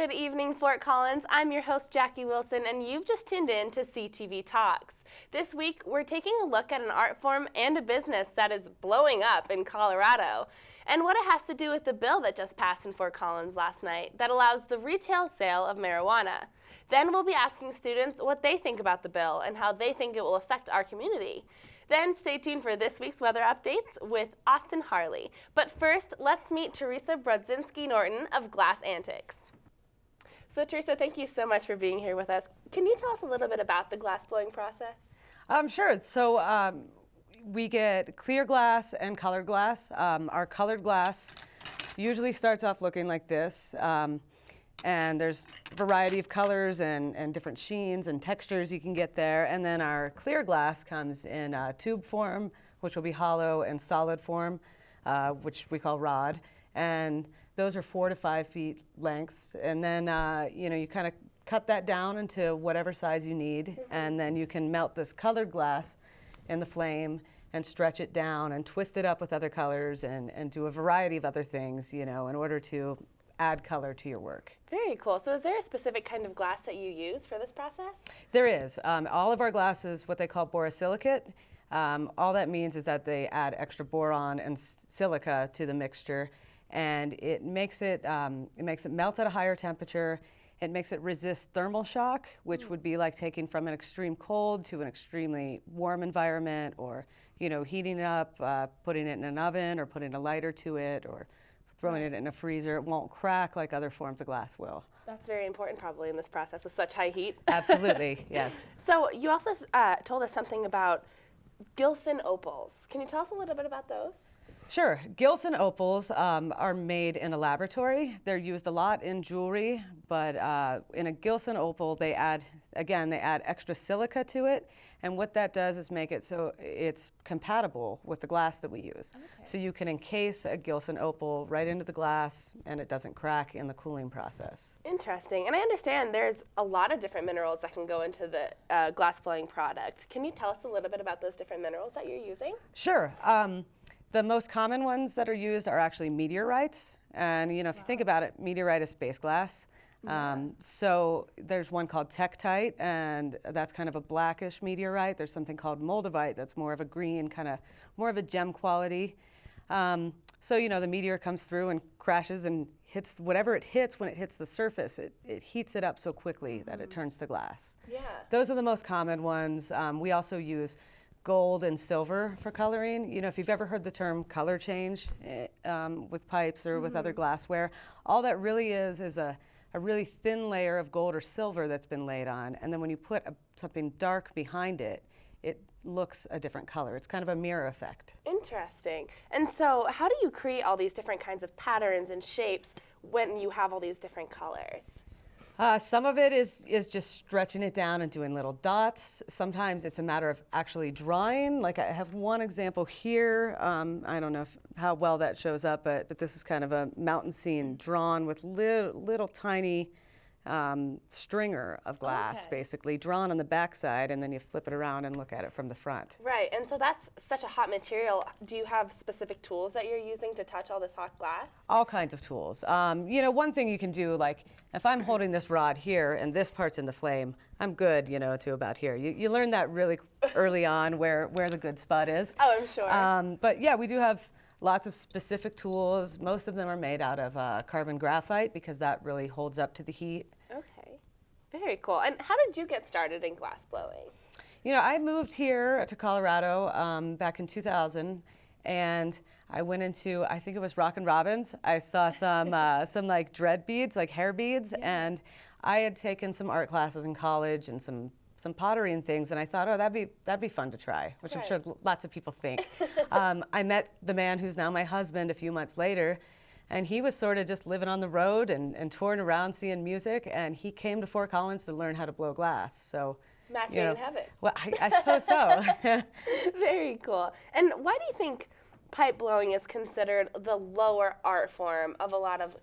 Good evening, Fort Collins. I'm your host, Jacky Wilson, and you've just tuned in to CTV Talks. This week, we're taking a look at an art form and a business that is blowing up in Colorado, and what it has to do with the bill that just passed in Fort Collins last night that allows the retail sale of marijuana. Then we'll be asking students what they think about the bill and how they think it will affect our community. Then stay tuned for this week's weather updates with Austin Harley. But first, let's meet Theresa Brodzinski Norton of Glass Antixx. So Theresa, thank you so much for being here with us. Can you tell us a little bit about the glass blowing process? Sure. So we get clear glass and colored glass. Our colored glass usually starts off looking like this. And there's a variety of colors and different sheens and textures you can get there. And then our clear glass comes in tube form, which will be hollow, and solid form, which we call rod. And those are 4 to 5 feet lengths. And then you kind of cut that down into whatever size you need. And then you can melt this colored glass in the flame and stretch it down and twist it up with other colors and do a variety of other things, in order to add color to your work. Very cool. So is there a specific kind of glass that you use for this process? There is. All of our glass is what they call borosilicate. All that means is that they add extra boron and silica to the mixture, and it makes it melt at a higher temperature. It makes it resist thermal shock, which would be like taking from an extreme cold to an extremely warm environment, or heating it up, putting it in an oven, or putting a lighter to it, or throwing it in a freezer. It won't crack like other forms of glass will. That's very important probably in this process with such high heat. Absolutely, yes. So you also told us something about Gilson opals. Can you tell us a little bit about those? Sure. Gilson opals are made in a laboratory. They're used a lot in jewelry, but in a Gilson opal, they add extra silica to it. And what that does is make it so it's compatible with the glass that we use. Okay. So you can encase a Gilson opal right into the glass, and it doesn't crack in the cooling process. Interesting. And I understand there's a lot of different minerals that can go into the glass blowing product. Can you tell us a little bit about those different minerals that you're using? Sure. The most common ones that are used are actually meteorites. And if you think about it, meteorite is space glass. So there's one called tektite, and that's kind of a blackish meteorite. There's something called moldavite that's more of a green, kind of more of a gem quality. So the meteor comes through and crashes and hits whatever it hits. When it hits the surface, it heats it up so quickly that it turns to glass. Yeah. Those are the most common ones. We also use gold and silver for coloring. If you've ever heard the term color change with pipes or with other glassware, all that really is a really thin layer of gold or silver that's been laid on. And then when you put something dark behind it, it looks a different color. It's kind of a mirror effect. Interesting. And so how do you create all these different kinds of patterns and shapes when you have all these different colors? Some of it is just stretching it down and doing little dots. Sometimes it's a matter of actually drawing. Like I have one example here. I don't know how well that shows up, but this is kind of a mountain scene drawn with little tiny stringer of glass, basically, drawn on the backside, and then you flip it around and look at it from the front. Right, and so that's such a hot material. Do you have specific tools that you're using to touch all this hot glass? All kinds of tools. One thing you can do, like if I'm holding this rod here and this part's in the flame, I'm good, to about here. You learn that really early on where the good spot is. Oh, I'm sure. But yeah, we do have lots of specific tools. Most of them are made out of carbon graphite because that really holds up to the heat. Okay, very cool. And how did you get started in glass blowing? I moved here to Colorado back in 2000, and I went into, I think it was Rockin' Robins. I saw some like dread beads, like hair beads, and I had taken some art classes in college and some pottery and things, and I thought, that'd be fun to try, which I'm sure lots of people think. I met the man who's now my husband a few months later, and he was sort of just living on the road and touring around seeing music, and he came to Fort Collins to learn how to blow glass. So match made in heaven. Well, I suppose so. Very cool. And why do you think pipe blowing is considered the lower art form of a lot of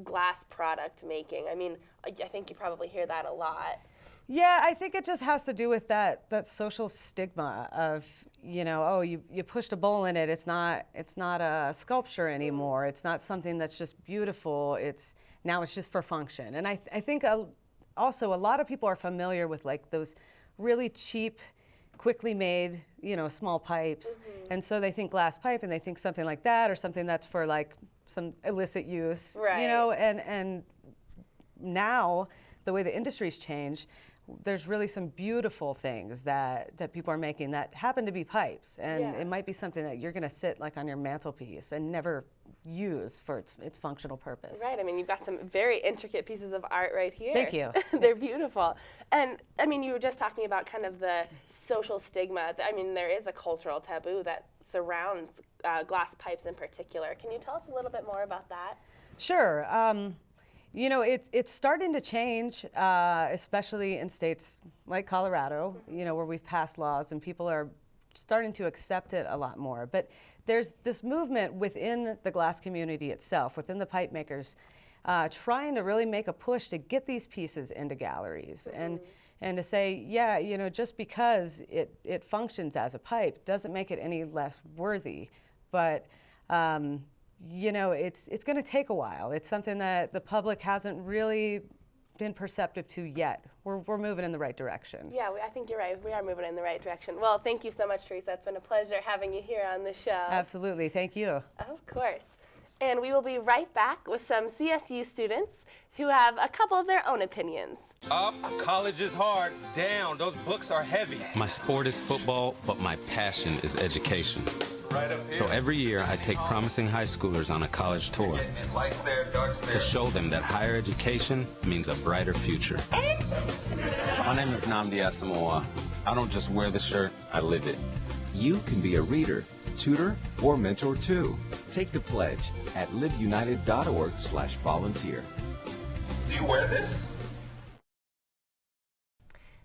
glass product making? I mean, I think you probably hear that a lot. Yeah, I think it just has to do with that social stigma of, you pushed a bowl in it. It's not a sculpture anymore. It's not something that's just beautiful. now it's just for function. And I think also a lot of people are familiar with like those really cheap, quickly made, small pipes. And so they think glass pipe and they think something like that or something that's for like some illicit use, right. And now the way the industry's changed, there's really some beautiful things that people are making that happen to be pipes, and it might be something that you're going to sit like on your mantelpiece and never use for its functional purpose. Right. I mean, you've got some very intricate pieces of art right here. Thank you. They're beautiful. And I mean, you were just talking about kind of the social stigma. I mean, there is a cultural taboo that surrounds glass pipes in particular. Can you tell us a little bit more about that? Sure. It's starting to change, especially in states like Colorado, where we've passed laws and people are starting to accept it a lot more. But there's this movement within the glass community itself, within the pipe makers, trying to really make a push to get these pieces into galleries and to say, just because it functions as a pipe doesn't make it any less worthy. But it's going to take a while. It's something that the public hasn't really been perceptive to yet. We're moving in the right direction. Yeah, I think you're right. We are moving in the right direction. Well, thank you so much, Theresa. It's been a pleasure having you here on the show. Absolutely. Thank you. Of course. And we will be right back with some CSU students who have a couple of their own opinions. Up, college is hard. Down, those books are heavy. My sport is football, but my passion is education. So every year I take promising high schoolers on a college tour to show them that higher education means a brighter future. My name is Nnamdi Asamoah. I don't just wear the shirt, I live it. You can be a reader, tutor, or mentor too. Take the pledge at liveunited.org/volunteer. Do you wear this?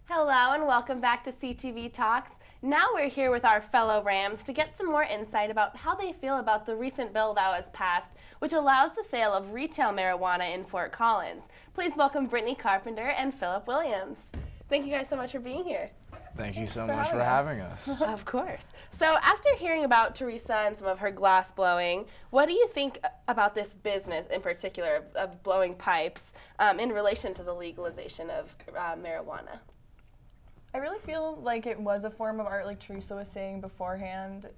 Hello and welcome back to CTV Talks. Now we're here with our fellow Rams to get some more insight about how they feel about the recent bill that was passed, which allows the sale of retail marijuana in Fort Collins. Please welcome Britteny Carpenter and Philip Williams. Thank you guys so much for being here. Thank you so much for having us. Of course. So after hearing about Theresa and some of her glass blowing, what do you think about this business in particular of blowing pipes in relation to the legalization of marijuana? I really feel like it was a form of art, like Theresa was saying beforehand,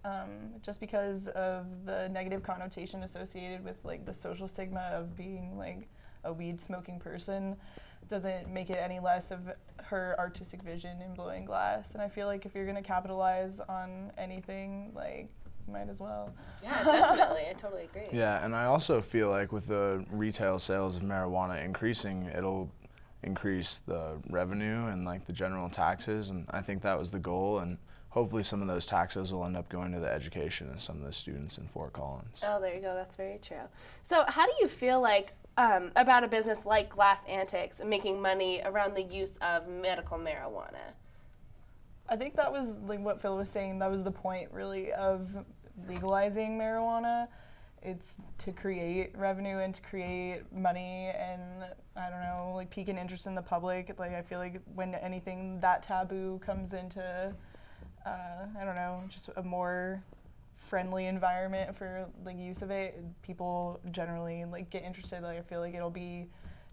just because of the negative connotation associated with like the social stigma of being like a weed smoking person doesn't make it any less of her artistic vision in blowing glass. And I feel like if you're gonna capitalize on anything, like, might as well. Yeah, definitely. I totally agree. Yeah, and I also feel like with the retail sales of marijuana increasing, it'll increase the revenue and like the general taxes, and I think that was the goal, and hopefully some of those taxes will end up going to the education of some of the students in Fort Collins. Oh, there you go. That's very true. So how do you feel like about a business like Glass Antixx making money around the use of medical marijuana? I think that was like what Phil was saying, that was the point really of legalizing marijuana. It's to create revenue and to create money and, I don't know, like pique an interest in the public. Like I feel like when anything that taboo comes into, I don't know, just a more friendly environment for like use of it, people generally like get interested. Like I feel like it'll be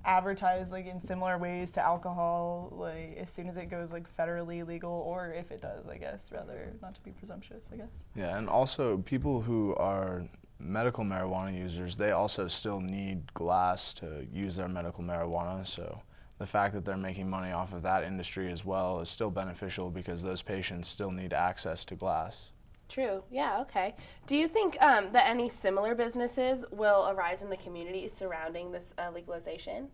advertised like in similar ways to alcohol, like as soon as it goes like federally legal, or if it does, I guess, rather not to be presumptuous, I guess. Yeah, and also people who are medical marijuana users, they also still need glass to use their medical marijuana, so the fact that they're making money off of that industry as well is still beneficial because those patients still need access to glass. True. Yeah, okay. Do you think that any similar businesses will arise in the community surrounding this legalization?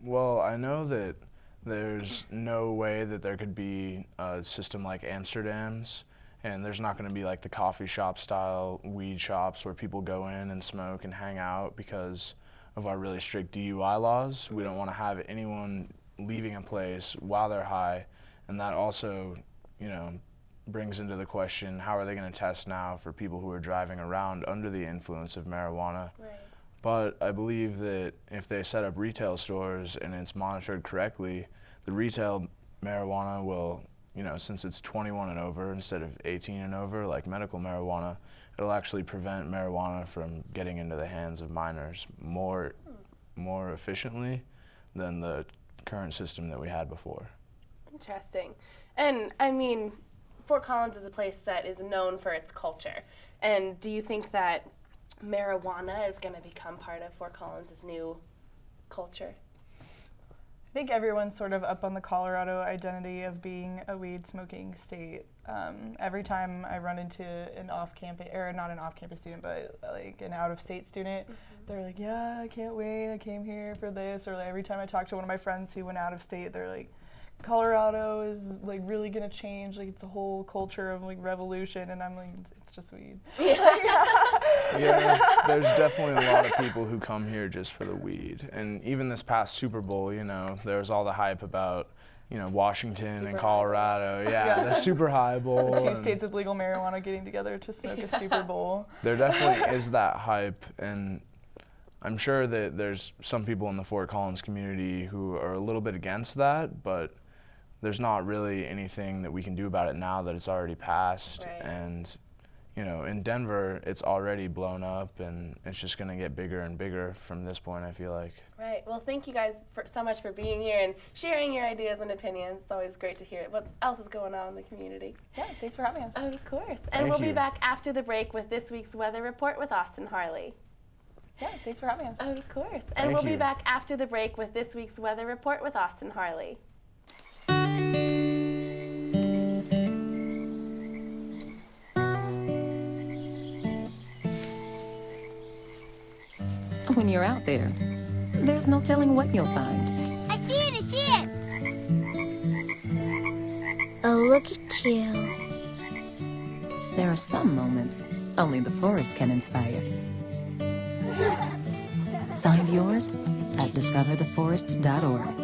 Well, I know that there's no way that there could be a system like Amsterdam's, and there's not going to be like the coffee shop style weed shops where people go in and smoke and hang out because of our really strict DUI laws. We don't want to have anyone leaving a place while they're high, and that also, brings into the question, how are they going to test now for people who are driving around under the influence of marijuana? Right. But I believe that if they set up retail stores and it's monitored correctly, the retail marijuana will since it's 21 and over instead of 18 and over, like medical marijuana, it'll actually prevent marijuana from getting into the hands of minors more efficiently than the current system that we had before. Interesting. And I mean, Fort Collins is a place that is known for its culture. And do you think that marijuana is going to become part of Fort Collins' new culture? I think everyone's sort of up on the Colorado identity of being a weed smoking state. Every time I run into an off-campus, or not an off-campus student, but like an out-of-state student, they're like, yeah, I can't wait, I came here for this. Or like every time I talk to one of my friends who went out of state, they're like, Colorado is like really gonna change, like it's a whole culture of like revolution, and I'm like, it's just weed. Yeah, there's definitely a lot of people who come here just for the weed. And even this past Super Bowl, there was all the hype about, Washington Super and Colorado. Yeah, the Super High Bowl. The two states with legal marijuana getting together to smoke a Super Bowl. There definitely is that hype, and I'm sure that there's some people in the Fort Collins community who are a little bit against that, but there's not really anything that we can do about it now that it's already passed. Right. And in Denver, it's already blown up, and it's just going to get bigger and bigger from this point, I feel like. Right. Well, thank you guys so much for being here and sharing your ideas and opinions. It's always great to hear what else is going on in the community. Yeah, thanks for having us. Of course. And we'll be back after the break with this week's weather report with Austin Harley. Yeah, thanks for having us. Of course. And we'll be back after the break with this week's weather report with Austin Harley. When you're out there, there's no telling what you'll find. I see it, I see it! Oh, look at you. There are some moments only the forest can inspire. Find yours at discovertheforest.org.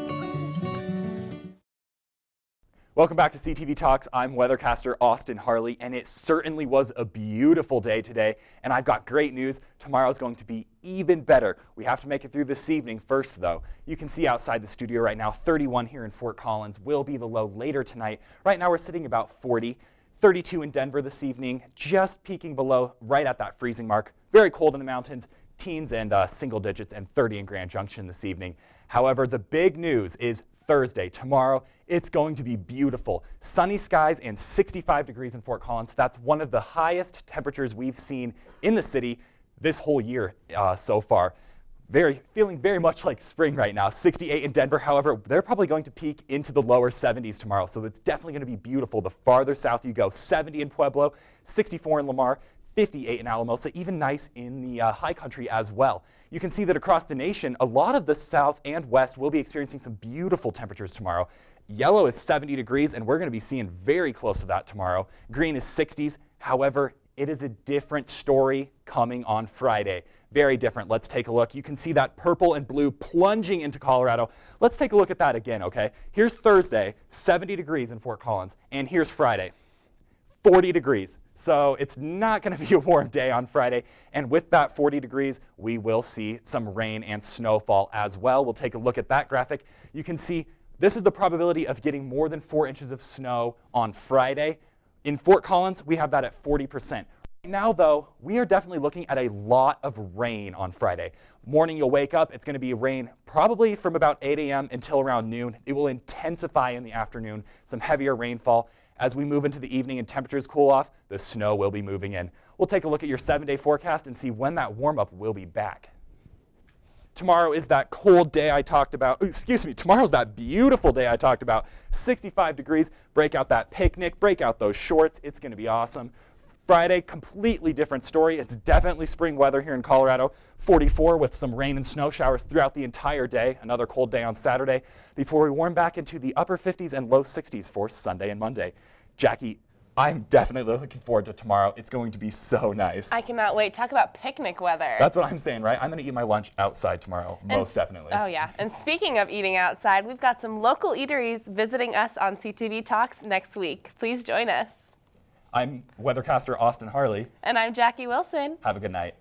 Welcome back to CTV Talks. I'm weathercaster Austin Harley, and it certainly was a beautiful day today, and I've got great news. Tomorrow's going to be even better. We have to make it through this evening first, though. You can see outside the studio right now, 31 here in Fort Collins will be the low later tonight. Right now we're sitting about 40, 32 in Denver this evening, just peaking below right at that freezing mark. Very cold in the mountains, teens and single digits, and 30 in Grand Junction this evening. However, the big news is Thursday. Tomorrow, it's going to be beautiful. Sunny skies and 65 degrees in Fort Collins. That's one of the highest temperatures we've seen in the city this whole year so far. Feeling very much like spring right now. 68 in Denver. However, they're probably going to peak into the lower 70s tomorrow, so it's definitely going to be beautiful the farther south you go. 70 in Pueblo, 64 in Lamar, 58 in Alamosa, even nice in the high country as well. You can see that across the nation, a lot of the south and west will be experiencing some beautiful temperatures tomorrow. Yellow is 70 degrees, and we're going to be seeing very close to that tomorrow. Green is 60s. However, it is a different story coming on Friday. Very different. Let's take a look. You can see that purple and blue plunging into Colorado. Let's take a look at that again, okay? Here's Thursday, 70 degrees in Fort Collins, and here's Friday, 40 degrees. So it's not going to be a warm day on Friday. And with that 40 degrees, we will see some rain and snowfall as well. We'll take a look at that graphic. You can see this is the probability of getting more than 4 inches of snow on Friday. In Fort Collins, we have that at 40%. Right now, though, we are definitely looking at a lot of rain on Friday. Morning, you'll wake up. It's going to be rain probably from about 8 a.m. until around noon. It will intensify in the afternoon, some heavier rainfall. As we move into the evening and temperatures cool off, the snow will be moving in. We'll take a look at your 7-day forecast and see when that warm-up will be back. Tomorrow is that cold day I talked about. Tomorrow's that beautiful day I talked about. 65 degrees. Break out that picnic. Break out those shorts. It's going to be awesome. Friday, completely different story. It's definitely spring weather here in Colorado. 44 with some rain and snow showers throughout the entire day. Another cold day on Saturday before we warm back into the upper 50s and low 60s for Sunday and Monday. Jackie, I'm definitely looking forward to tomorrow. It's going to be so nice. I cannot wait. Talk about picnic weather. That's what I'm saying, right? I'm going to eat my lunch outside tomorrow, most definitely. Oh, yeah. And speaking of eating outside, we've got some local eateries visiting us on CTV Talks next week. Please join us. I'm weathercaster Austin Harley. And I'm Jacky Wilson. Have a good night.